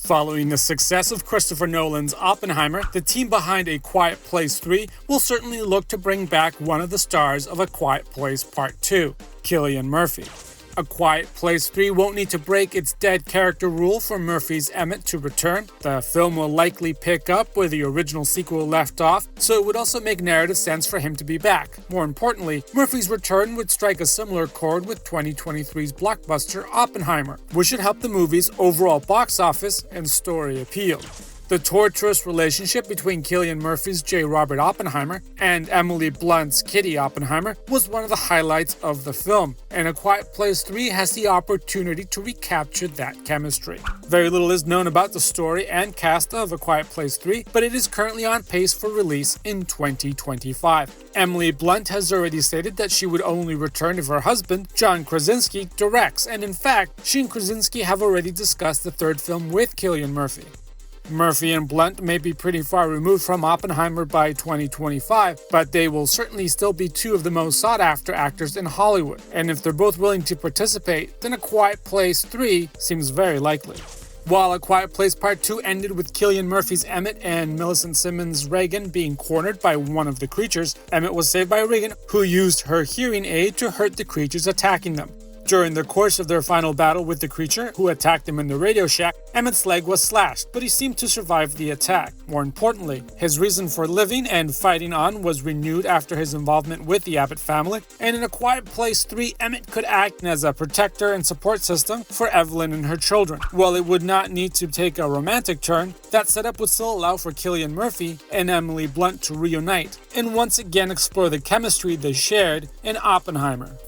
Following the success of Christopher Nolan's Oppenheimer, the team behind A Quiet Place 3 will certainly look to bring back one of the stars of A Quiet Place Part 2, Cillian Murphy. A Quiet Place 3 won't need to break its dead character rule for Murphy's Emmett to return. The film will likely pick up where the original sequel left off, so it would also make narrative sense for him to be back. More importantly, Murphy's return would strike a similar chord with 2023's blockbuster Oppenheimer, which should help the movie's overall box office and story appeal. The torturous relationship between Cillian Murphy's J. Robert Oppenheimer and Emily Blunt's Kitty Oppenheimer was one of the highlights of the film, and A Quiet Place 3 has the opportunity to recapture that chemistry. Very little is known about the story and cast of A Quiet Place 3, but it is currently on pace for release in 2025. Emily Blunt has already stated that she would only return if her husband, John Krasinski, directs, and in fact, she and Krasinski have already discussed the third film with Cillian Murphy. Murphy and Blunt may be pretty far removed from Oppenheimer by 2025, but they will certainly still be two of the most sought-after actors in Hollywood, and if they're both willing to participate, then A Quiet Place 3 seems very likely. While A Quiet Place Part 2 ended with Cillian Murphy's Emmett and Millicent Simmons' Regan being cornered by one of the creatures, Emmett was saved by Regan, who used her hearing aid to hurt the creatures attacking them. During the course of their final battle with the creature, who attacked him in the Radio Shack, Emmett's leg was slashed, but he seemed to survive the attack. More importantly, his reason for living and fighting on was renewed after his involvement with the Abbott family, and in A Quiet Place 3, Emmett could act as a protector and support system for Evelyn and her children. While it would not need to take a romantic turn, that setup would still allow for Cillian Murphy and Emily Blunt to reunite, and once again explore the chemistry they shared in Oppenheimer.